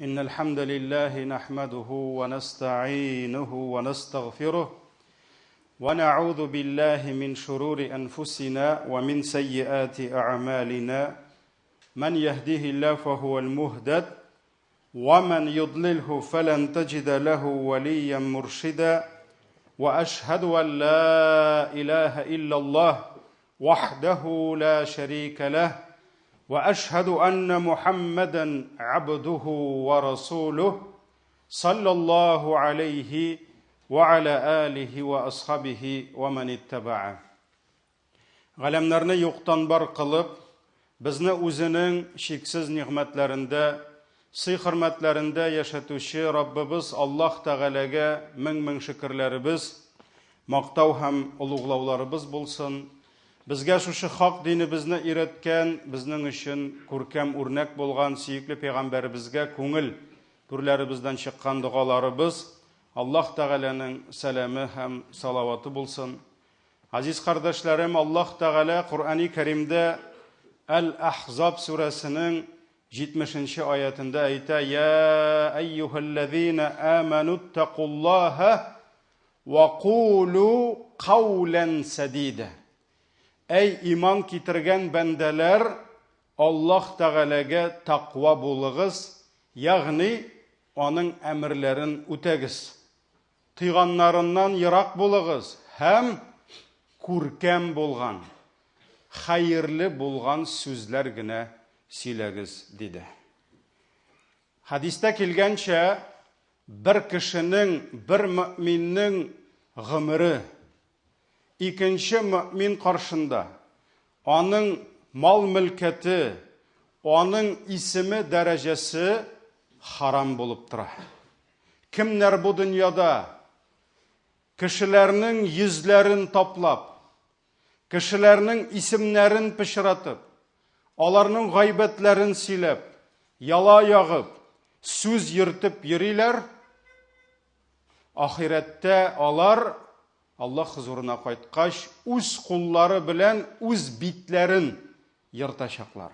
إن الحمد لله نحمده ونستعينه ونستغفره ونعوذ بالله من شرور أنفسنا ومن سيئات أعمالنا من يهده الله فهو المهتد ومن يضلله فلن تجد له وليا مرشدا وأشهد أن لا إله إلا الله وحده لا شريك له وأشهد أن محمدا عبده ورسوله صلى الله عليه وعلى آله وأصحابه ومن اتبعه. Галәмнәрне юктан бар кылып, безне үзенең шиксез нигъмәтләрендә, сый-хөрмәтләрендә яшәтүче Раббыбыз Аллаһ Тәгаләгә мең шөкерләребез, мактау һәм улуглауларыбыз булсын. Безгә шушы хак динебезне өйрәткән, безнең өчен күркәм үрнәк булган сөекле пәйгамбәребезгә күңел түрләребездән чыккан дугаларыбыз Аллаһ Тәгаләнең сәламы һәм салаваты булсын. Азиз кардәшләрем, Аллаһ Тәгалә Куръани Кәримдә Әл-Ахзаб сүрәсенең 70-нче аятында әйтә: «Я әйюһәлләзина амануттақуллаһа ва қулу қаулан садида». Әй иман китергән бәндәләр, Аллаһ Тәгаләгә тақва булыгыз, ягъни аның әмерләрен үтәгез. Тыйганнарыннан ерак булыгыз һәм күркәм булган, хәерле булган сүзләр генә сөйләгез диде. Хадистә килгәнчә, бер кешенең, бер мөэминнең гомере икенче мөэмин каршында, аның мал-мөлкәте, аның исеме, дәрәҗәсе харам булып тора. Кемнәр бу дөньяда кешеләрнең йөзләрен таплап, кешеләрнең исемнәрен пычратып, аларның гайбәтләрен сөйләп, яла ягып, сүз йөртеп йөриләр, ахирәттә алар Аллаһ хузурына кайткач, үз куллары белән үз битләрен йыртачаклар.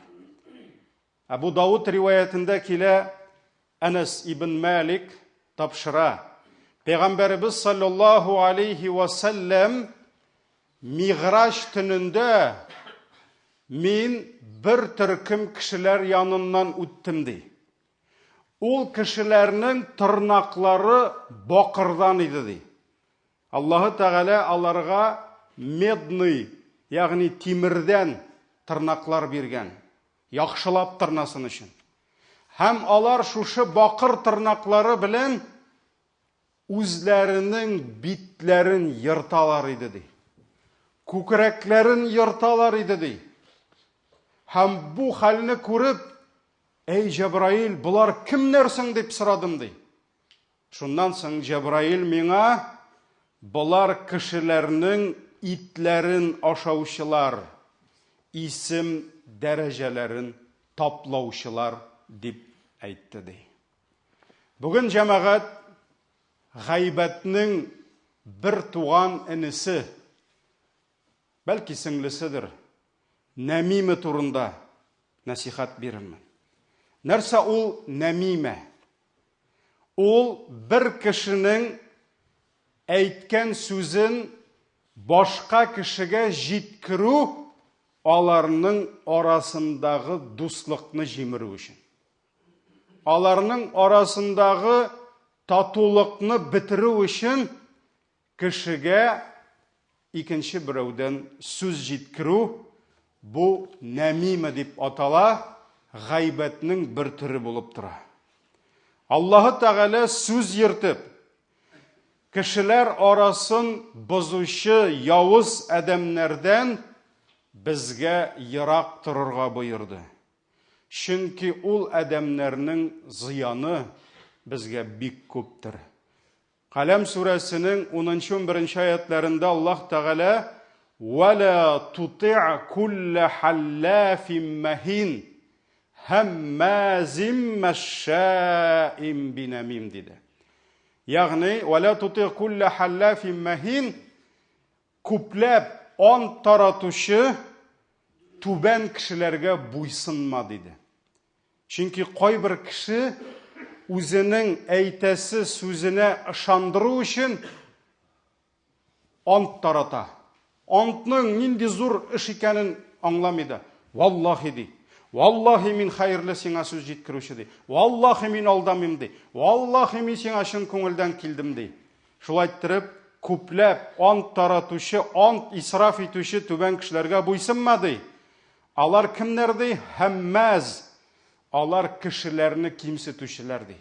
Абу Дауд риваятында килә, Анас ибн Малик тапшыра: Пәйгамбәрбез саллаллаһу алейхи ва саллям Миграж төнендә мин бер төркем кешеләр яныннан үттем ди. Ул кешеләрнең тырнаклары бакырдан иде ди. Аллаһы Тәгалә аларга медный, ягъни тимердән тырнаклар биргән, яхшылап тырнасын өчен. Һәм алар шушы бакыр тырнаклары белән үзләренең битләрен йырталар иде ди. Күкрәкләрен йырталар иде ди. Һәм бу хәлне күреп, "Эй Җәбраил, булар кемнәр соң?" дип сорадым ди. Шуннан соң Җәбраил миңа: "Булар кешеләрнең итләрен ашаучылар, исем дәрәҗәләрен таплаучылар" дип әйтте ди. Бүген җәмәгать гайбәтнең бер туган энесе, бәлки сеңлеседер, нәмиме турында насихат бирермен. Нәрсә ул нәмиме? Ул бер кешенең әйткән сүзен башка кешегә җиткерү, аларның арасындагы дуслыкны җимерү өчен. Аларның арасындагы татулыкны бетерү өчен кешегә икенче берәүдән сүз җиткерү, бу нәмиме дип атала, гайбәтнең бер төре булып тора. Аллаһы Тәгалә сүз йөртеп, кешеләр арасын бозучы явыз адәмнәрдән безгә ерак торырга боерды. Чөнки ул адәмнәрнең зыяны безгә бик күптер. Каләм сүрәсенең 10-11 аятларында Аллаһ Тәгалә: "Вала тути'а кулла халлафин махин хаммазим машшаим бинамим" диде. Ягъни, "Вала тути'а кулла халлафин махин", күпләп ан таратучы түбән кешеләргә буйсынма диде. Чөнки кайбер кеше үзенең әйтәсе сүзенә ышандыру өчен ант тарата. Антның нинди зур эш икәнен аңламый да. Валлахи ди. Валлахи мин хәерле сиңа сүз җиткерүче ди. Валлахи мин алдамыйм ди. Валлахи мин сиңа чын күңелдән килдем ди. Шулай иттереп, күпләп ант таратучы, ант исраф итүче түбән кешеләргә буйсынмады. Алар кемнәр ди? Хәммәз. Алар кешеләрне кимсетүчеләр ди.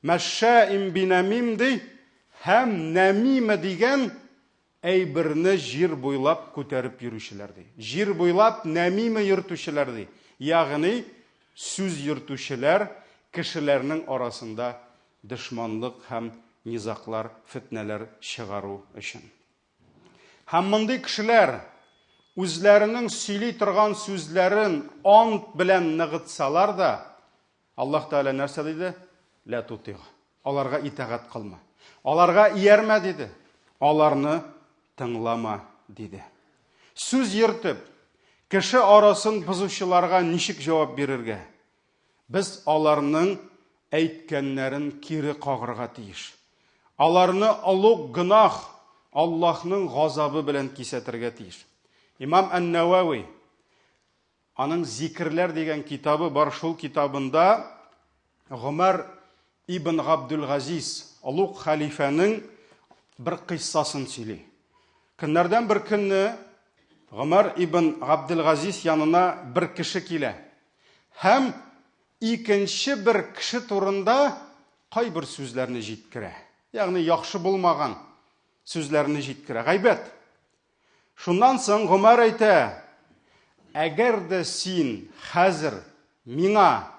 Мәшшәим бинамим ди. Һәм намима дигән әйберне җир буйлап күтәреп йөрүчеләр ди. Җир буйлап намима йөртүчеләр ди. Ягъни сүз йөртүчеләр кешеләрнең арасында дошманлык һәм низаклар, фитнәләр чыгару өчен. Һәм мондый кешеләр үзләренең сөйли торган сүзләрен ант белән ныгытсалар да, Аллаһ Тәгалә нәрсә диде? Ла тутига. Аларга итагать кылма. Аларга иярмә диде. Аларны тыңлама диде. Сүз йөртеп, кеше арасын бозучыларга ничек җавап бирергә? Без аларның әйткәннәрен кире кагырга тиеш. Аларны олуг гынах Аллаһның газабы белән кисәтергә тиеш. Имам Ан-Навави аның Зикрләр дигән китабы бар, шул китабында Гомар ибн Габдул-Газиз, олуг халифаның bir кыйссасын сөйли. Көннәрдән бер көнне Гомар ибн Габдул-Газиз янына бер кеше килә. Һәм икенче бер кеше турында кайбер сүзләрне җиткерә. Ягъни яхшы булмаган сүзләрне җиткерә. Гайбәт. Шуннан соң Гомар әйтә: "Әгәр дә син хәзер миңа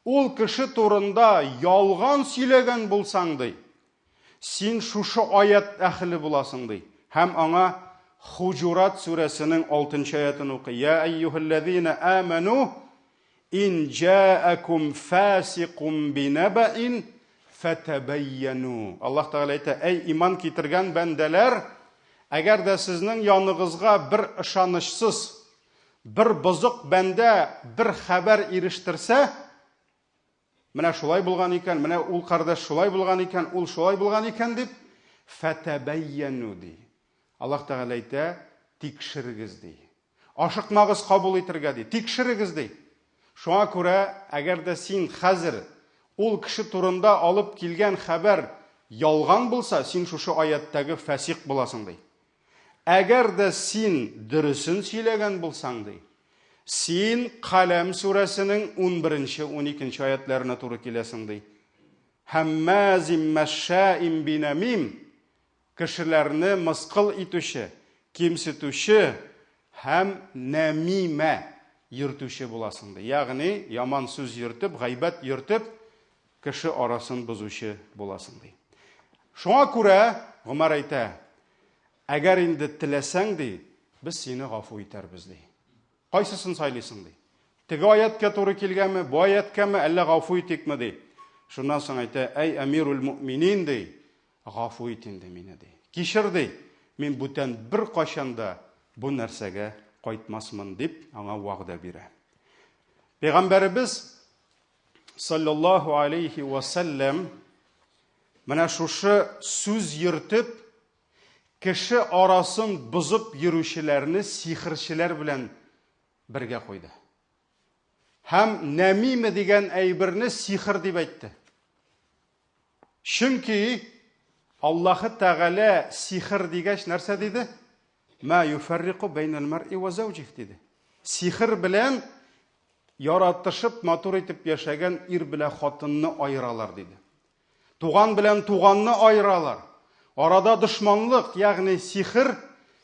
ул кеше турында ялган сөйләгән булсаң ди, син шушы аят әһле буласың ди." Һәм аңа Хуҗурат сүрәсенең 6-нчы аятын укый. "Я айюхаллазина аману ин джаакум фасиқун бинабаин фатабайяну." Аллаһ Тәгалә әйтә: "Эй иман китергән бәндәләр, әгәр дә сезнең яныгызга бер ышанычсыз, бер бозык бәндә бер хәбәр ирештерсә, менә шулай булган икән, менә ул кардәш шулай булган икән, ул шулай булган икән дип, фатабайяну ди." Аллаһ Тәгалә әйтә: "Тикшерегез ди. Ашыкмагыз кабул итәргә ди. Тикшерегез ди. Шуңа күрә, әгәр дә син хәзер ул кеше турында алып килгән хәбәр ялган булса, син шушы аяттагы фасиq буласың ди. Әгәр дә син дөресен сөйләгән булсаң ди, син Калам сүрәсенең 11-нче, 12-нче аятларына туры киләсең ди. Хәммәзим мәшшәим бинамим, кешеләрне мыскыл итүче, кимсетүче һәм намимә йөртүче буласың ди. Ягъни яман сүз йөртеп, гайбәт йөртеп, кеше арасын бозучы буласың ди. Шуңа күрә Гомар әйтә: "Әгәр инде теләсәң ди, без сине гафу итәрбез ди." Кайсысын сайлыйсың ди? Теге аятка туры килгәнме, бу аяткамы, әллә гафу итикме ди? Шуннан соң әйтә: "Эй амирул муъминин ди, гафу ит инде мине ди. Кичер ди, мин бүтән бер кашанда бу нәрсәгә кайтмасмын" дип аңа вәгъдә бирә. Пәйгамбәрбез саллаллаһу алейхи ва саллям менә шушы сүз йөртеп, кеше арасын бозып йөрүчеләрне сихерчеләр белән бергә куйды. Һәм намима дигән әйберне сихер дип әйтте. Чөнки Аллаһ Тәгалә сихер дигәч нәрсә диде? "Ма юфарриqu байнал мар'i ва zawjihi" диде. Сихер белән яратышып, матур итеп яшәгән ир белән хатынны айыралар диде. Туган белән туганны айыралар. Арада дошманлык, ягъни сихер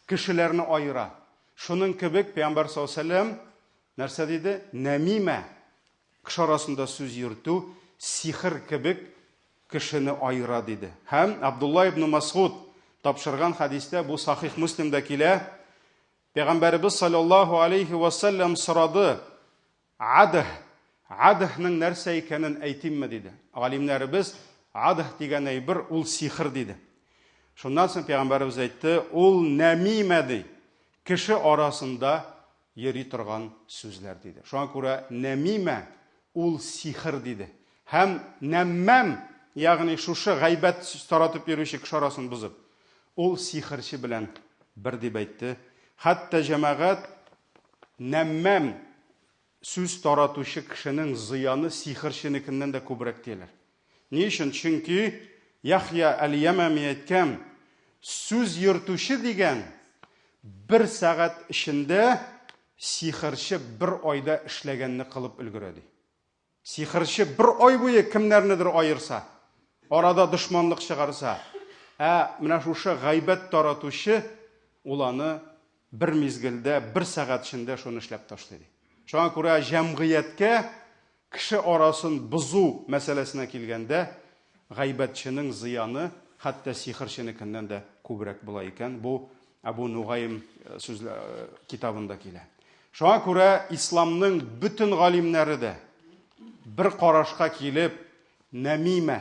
кешеләрне айыра. Шуның кебек Пәйгамбәр саллаллаһу алейһи ва саллям нәрсә диде? Намима, кеше арасында сүз йөртү, сихер кебек кешене айыра диде. Һәм Абдулла ибн Масгуд тапшырган хадистә, бу Сахих Муслимдә килә, Пәйгамбәрбез саллаллаһу алейхи ва саллям сорады: "Адһның нәрсә икәнен әйтимме?" диде. Галимнәрбез адһ дигән әйбер ул сихер диде. Шуннан соң Пәйгамбәрбез әйтте: "Ул намима ди, кеше арасында йөри торган сүзләр" диде. Шуңа күрә намима ул сихер диде. һәм нәммәм, ягъни шушы гайбәт таратып йөрүче кеше арасын бозып, ул сихерче белән бер дип әйтте. Хәтта җәмәгать нәммәм сүз таратучы кешенең зыяны сихерченекеннән дә күбрәк диеләр. Ни өчен? Чөнки Яхья әл-Ямами әйткән, сүз йөртүче дигән 1 сәгать эчендә сихерче 1 айда эшләгәнне кылып өлгерә ди. Сихерче 1 ай буе кемнәрнедер аерса, арада дошманлык чыгарса, менә шушы гайбәт таратучы ул аны 1 мизгелдә 1 сәгать эчендә шуны эшләп ташлый ди. Шуңа күрә җәмгыятькә кеше арасын бозу мәсьәләсенә килгәндә, гайбәтченең зыяны хәтта сихерченекеннән дә күбрәк була икән. Бу Абу Нугайм китабында килә. Шуңа күрә исламның бүтән галимнәре дә бер карашка килеп, нәмимә,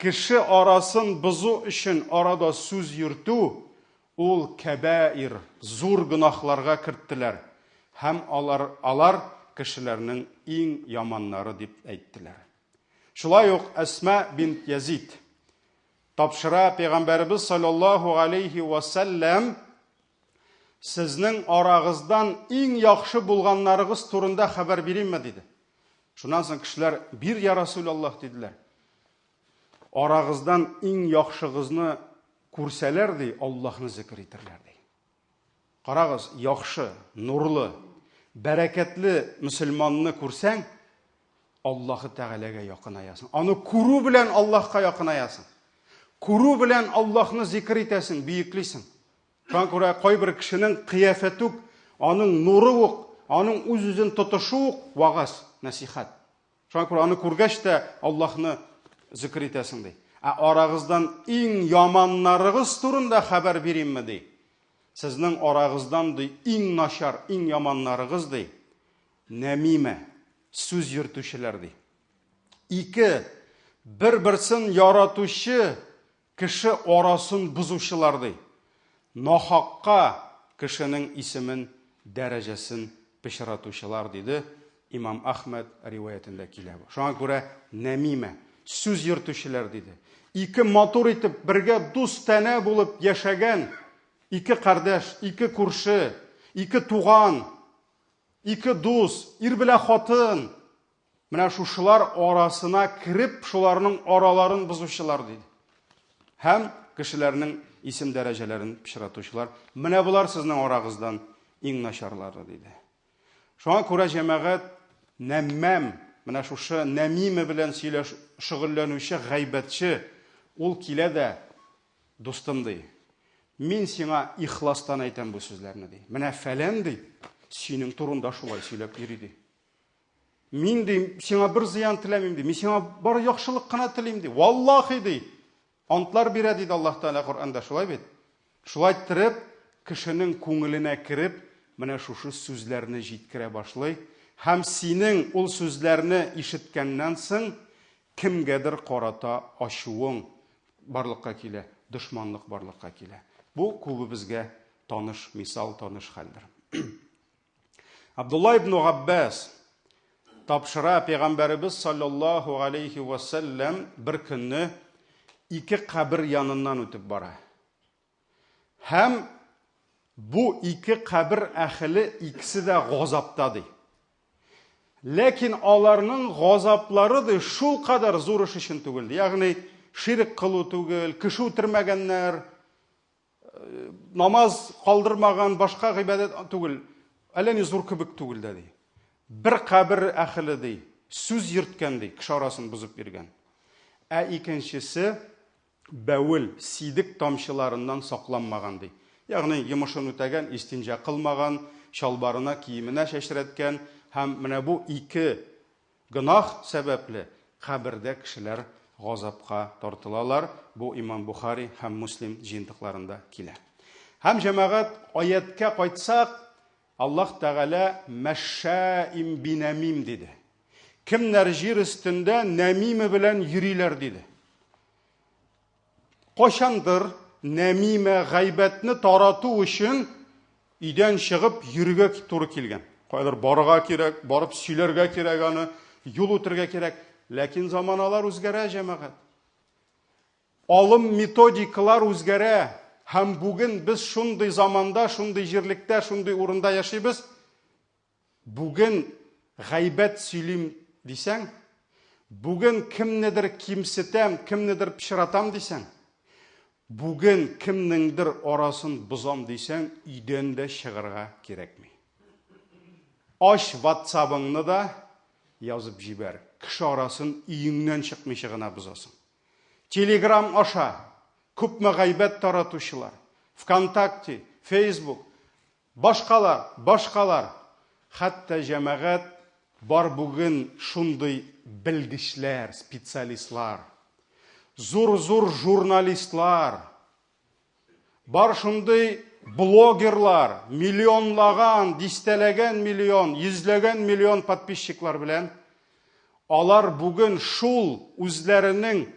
кеше арасын бозу өчен арада сүз йөртү, ул кәбаир, зур гынахларга керттеләр. Һәм алар кешеләрнең иң яманнары дип әйттеләр. Шулай ук Әсма бинт Язид тапшыра Пәйгамбәрбез саллаллаһу алейхи ва саллям сезнең арагыздан иң яхшы булганнарыгыз турында хәбәр бирәмме диде. Шуннан соң кешеләр бир я Расулаллаһ диделәр. Арагыздан иң яхшыгызны күрсәләр ди, Аллаһны зикр итерләр ди. Карагыз, яхшы, нурлы, бәрәкәтле мөселманны күрсәң, Аллаһы Тәгаләгә якынаясың. Аны күрү белән Аллаһка якынаясың. Күрү белән Аллаһны зикр итәсең, бийеклисең. Шуңа күрә кайбер кешенең кыяфәте үк, аның нуры үк, аның үз-үзен тотышы үк вагаз, насихат. Шуңа күрә аны күргәч тә Аллаһны зикр итәсең ди. Арагыздан иң яманнарыгыз турында хәбәр бирәмме ди. Сезнең арагыздан ди иң начар, иң яманнарыгыз ди. Нәмимә, сүз йөртүчеләр ди. Ике, бер-берсен яратучы кеше арасын бузучылар ди. Нахакка кешенең исемен, дәрәҗәсен пешратучылар диде. Имам Ахмад риваятында килә бу. Шуңа күрә нәмимә, сүз йөртүчеләр диде. Ике матур итеп бергә дус тәнә булып яшәгән ике кардәш, ике күрше, ике туган, ике дус, ир белән хатын, менә шушылар арасына кирип, шуларның араларын бузучылар диде. Һәм кешеләрнең исем дәрәҗәләрен пишратучылар, менә булар сезнең арагыздан иң начарлары диде. Шуңа күрә җәмәгать нәммәм, менә шушы нәмиме белән шөгыльләнүче гайбәтче, ул килә дә, дустым ди, мин сиңа ихластан әйтәм бу сүзләрне ди. Менә фәлән ди, синең турында шулай сөйләп йөри ди. Мин ди, сиңа бер зыян теләмим ди, мин сиңа бар яхшылык кына телим ди. Валлаһи ди, антлар бирә диде Аллаһ Тәгалә Коръәндә, шулай бит. Шулай итеп, кешенең күңеленә кирип, менә шушы сүзләрне җиткерә башлый. Һәм синең ул сүзләрне ишеткәннән соң кемгәдер карата ачуың барлыкка килә, дошманлык барлыкка килә. Бу күбебезгә таныш мисал, таныш хәлдер. Абдулла ибн Габбас тапшыра Пәйгамбәрбез саллаллаһу алейхи ва саллям бер көнне ике кабер яныннан үтеп бара. Һәм бу ике кабер әһле икесе дә газапта ди. Ләкин аларның газаплары ди шул кадәр зур эш өчен түгел. Ягъни ширк кылу түгел, кеше үтермәгәннәр, намаз калдырмаган, башка гыйбадат түгел. Әллә ни зур кебек түгел дә ди. Бер кабер әһле ди, сүз йөрткән ди, кеше арасын бузып биргән. Икенчесе бәвил, сидик тамчыларыннан сакланмаган ди. Ягъни йомышын үтәгән, истинҗа кылмаган, шалбарына, киеменә шәшрәткән, һәм менә бу ике гынах сәбәпле кабердә кешеләр газапка тартылалар. Бу Имам Бухари һәм Муслим җыентыкларында килә. Һәм җәмәгать аяткә кайтсак, Аллаһ Тәгалә мәшшәим бинамим диде. Кемнәр җир өстендә нәмиме белән йөриләр диде. Кашандыр нәмиме гайбәтне тарату өчен өйдән чыгып йөрергә туры килгән. Кайдыр барырга кирәк, барып сөйләргә кирәк аны, юл үтәргә кирәк. Ләкин заманалар үзгәрә, җәмәгать. Алым методикалар үзгәрә. Һәм бүген без шундый заманда, шундый җирлектә, шундый урында яшибез. Бүген гайбәт сөйлим дисәң, бүген кемнедер кимсетәм, кемнедер пычратам дисәң, бүген кемнеңдер арасын бозам дисәң, өйдән дә чыгарга кирәкми. Аш WhatsApp-ыңны да язып җибәр. Кеше арасын өеңнән чыкмыйча гына бозасың. Telegram аша күпме гайбәт таратучылар, ВКонтакте, Facebook, башкалар. Хәтта җәмәгать бар бүген шундый белгечләр, специалистлар, зур журналистлар, бар шундый блогерлар, миллионлаган, дистәләгән миллион, йөзләгән миллион подписчиклар белән, алар бүген шул үзләренең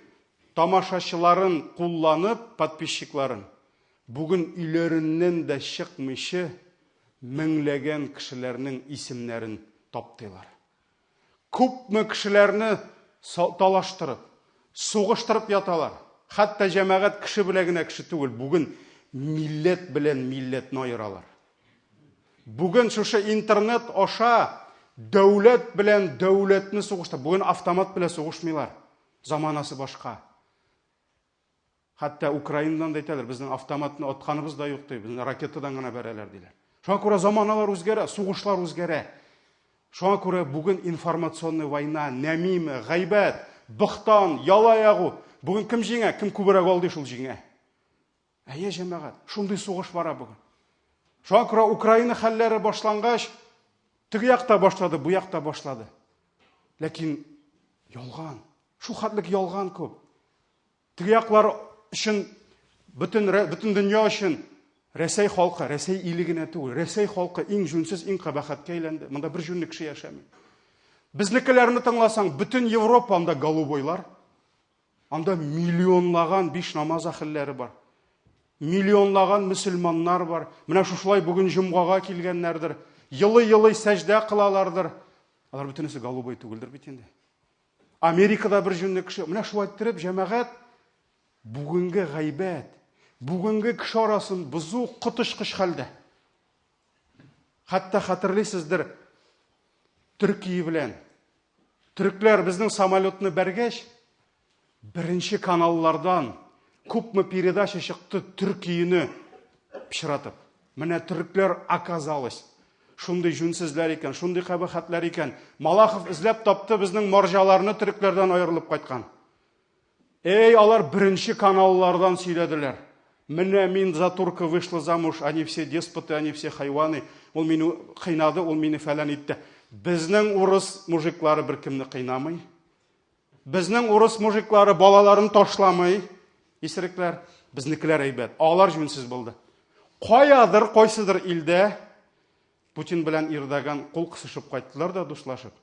тамашачыларын кулланып, подписчикларын, бүген үйләреннән дә чыкмыйча меңләгән кешеләрнең исемнәрен таптылар. Күпме кешеләрне талаштырып, сугыштырып яталар. Хәтта җәмәгать кеше белән генә кеше түгел, бүген милләт белән милләтне айыралар. Бүген шушы интернет аша дәүләт белән дәүләтне сугышта. Бүген автомат белән сугышмыйлар. Заманасы башка. Хәтта Украинадан да әйтәләр, безнең автоматны атканыбыз да юк ди, безне ракетадан гына бәрәләр диләр. Шуңа күрә заманалар үзгәрә, сугышлар үзгәрә. Шуңа күрә бүген информационный война, нәмиме, гайбәт, бохтан, ялаягу. Бүген кем җиңә, кем күбрәк алды шул җиңә. Әйе, җәмәгать, шундый сугыш бара бүген. Шуңа күрә Украина хәлләре башлангач, теге якта башлады, бу якта башлады. Ләкин ялган, шу хәтлек ялган күп. Теге яклар өчен бөтен дөнья өчен Рәсәй халкы, Рәсәй илегенә түгел, Рәсәй халкы иң җүнсез, иң кабахәткә әйләнде. Монда бер җүнле кеше яшәми. Безнекеләрне тыңласаң, бөтен Европа анда голубойлар. Анда миллионлаган 5 намаз әһелләре бар. Миллионлаган мөселманнар бар. Менә шушылай бүген җомгага килгәннәрдер. Йылы сәҗдә кылалардыр. Алар бөтенесе голубой түгелдер бит инде. Америкада бер җүнле кеше. Менә шулай иттереп җәмәгать бүгенге гайбәт, бүгенге кеше арасын бозу кытышкыч хәлдә. Хәтта хәтерлисездер, Төркия белән төрекләр безнең самолетны бәргәч, беренче каналлардан күпме передача чыкты Төркияне пычратып. Менә төрекләр оказалось, шундый җүнсезләр икән, шундый кабахәтләр икән. Малахов эзләп тапты, безнең марҗаларны төрекләрдән аерылып кайткан. Алар беренче каналлардан сөйләделәр. Менә мин за турка вышла замуж, они все деспоты, они все хайваны. Ул мине кыйнады, ул мине фәлән итте. Безнең урыс мужиклары бер кемне кыйнамый. Безнең урыс мужиклары балаларын ташламый. Исерекләр, безнекеләр әйбәт. Алар җүнсез булды. Каядыр, кайсыдыр илдә Путин белән Эрдоган кул кысышып кайттылар да дуслашып.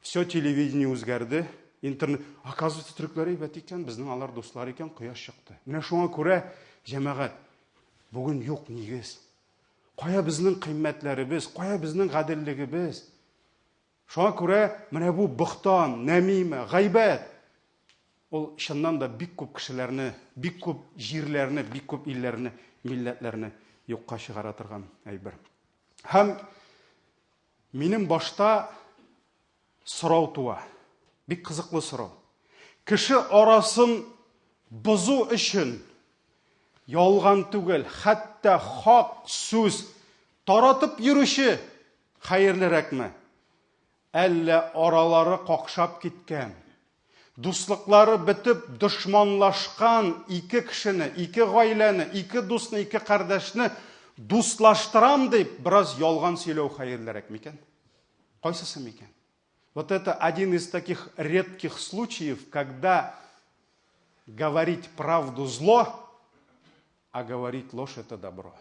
Все телевидение үзгәрде. Интернет, оказывается, төрекләр әйбәт икән, безнең алар дуслар икән, кояш чыкты. Менә шуңа күрә җәмәгать бүген юк нигез. Кая безнең кыйммәтләребез, кая безнең гаделлегебез? Шуңа күрә менә бу бохтан, нәмиме, гайбәт ул чыннан да бик күп кешеләрне, бик күп җирләрне, бик күп илләрне, милләтләрне юкка чыгара торган әйбер. Һәм минем башта сорау туа. Бик кызыклы сорау. Кеше арасын бозу өчен ялган түгел, хәтта хак сүз таратып йөрүче хәерлерәкме? Әллә аралары какшап киткән, дуслыклары бетеп дошманлашкан ике кешене, ике гаиләне, ике дусны, ике кардәшне дуслаштырам дип бераз ялган сөйләү хәерлерәк микән? Кайсысы микән? Вот это один из таких редких случаев, когда говорить правду зло, а говорить ложь это добро.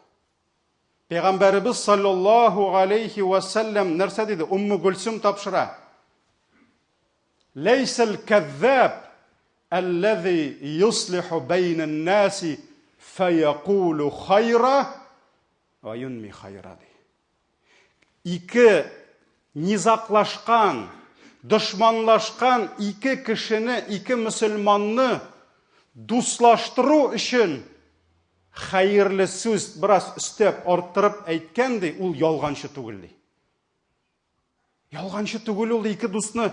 Пәйгамбәрбез саллаллаху алейхи ва саллям нәрсә диде? Умму Гульсум тапшыра. Лейсал кәззаб аллази юслиху бейна наси фаякулу хайра ва юнми хайра. Ике низаклашкан, дошманлашкан ике кешене, ике мөселманны дуслаштыру өчен хәерле сүз бераз өстәп арттырып әйткән ди, ул ялганчы түгел ди. Ялганчы түгел ул ике дусны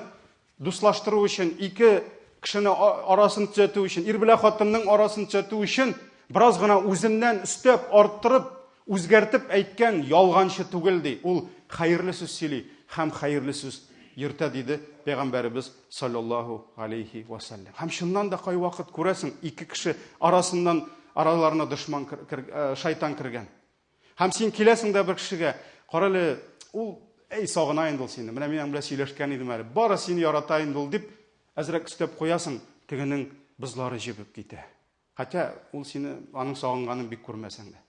дуслаштыру өчен, ике кешене арасын төзәтү өчен, ир белән хатынның арасын төзәтү өчен бераз гына үзеннән өстәп арттырып, үзгәртеп әйткән ялганчы түгел ди. Ул хәерле сүз сөйли һәм хәерле сүз йөртә диде Пәйгамбәребез саллаллаху алейхи ва саллям. Һәм шуннан да кай вакыт күрәсең, ике кеше араларына дошман шайтан кергән. Һәм син киләсең дә бер кешегә, каралы, ул сагына инде ул сине. Менә минем белән сөйләшкән идем әле. Бары сине ярата инде ул дип әзрәк өстәп куясың, тегенең бызлары җибеп китә. Хәтта ул сине аның сагынганын бик күрмәсәң дә.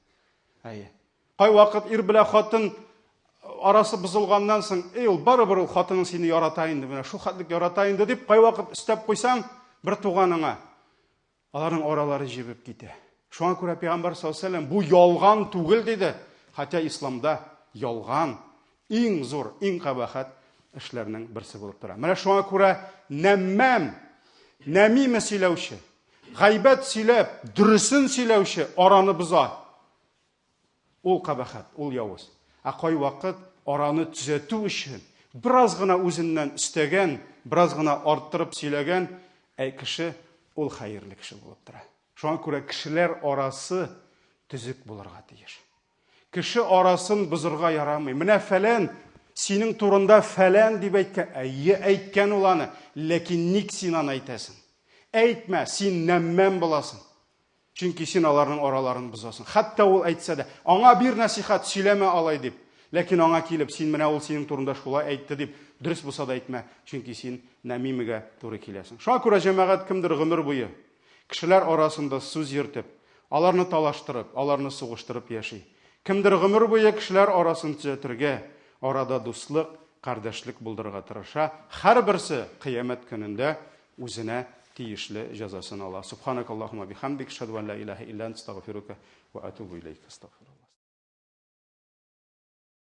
Кай вакыт ир белән хатын арасы бузылганнан соң, ул барыбер ул хатының сине ярата инде, менә шу хәтлек ярата инде дип кай вакыт өстәп куйсаң, бер туганыңа аларның аралары җибеп китә. Шуңа күрә Пәйгамбәр саллаллаху алейһи ва саллям бу ялган түгел диде. Хәтта исламда ялган иң зур, иң кабахат эшләрнең берсе булып тора. Менә шуңа күрә намим сөйләүче, гайбәт сөйләп, дөресен сөйләүче араны боза. Ул кабахат, ул явыз. Кай вакыт араны төзәтү өчен бераз гына үзеннән өстәгән, бераз гына арттырып сөйләгән кеше ул хәерле кеше булып тора. Шуңа күрә кешеләр арасы төзек булырга тиеш. Кеше арасын бозырга ярамый. Менә фәлән синең турында фәлән дип әйткән, әйткән ул аны, ләкин ник син аны әйтәсең? Әйтмә, син нәммән буласың. Чөнки син аларның араларын бозасың. Хәтта ул әйтсә дә, аңа бир насихат сөйләмә алай дип. Ләкин аңа килеп, син менә ул синең турында шулай әйтте дип, дөрес булса да әйтмә, чөнки син намимигә туры киләсең. Шуңа күрә җәмәгать кемдер гомер буе кешеләр арасында сүз йөртеп, аларны талаштырып, аларны сугыштырып яши. Кемдер гомер буе кешеләр арасын төзәтергә, арада дуслык, кардәшлек булдырырга тырыша. Һәрберсе кыямәт көнендә үзенә тиешле җәзасын ала. Субханакаллаһумма бихамдик, ашһаду ан ла илаһа илля анта, астагфирука ва атубу илейк.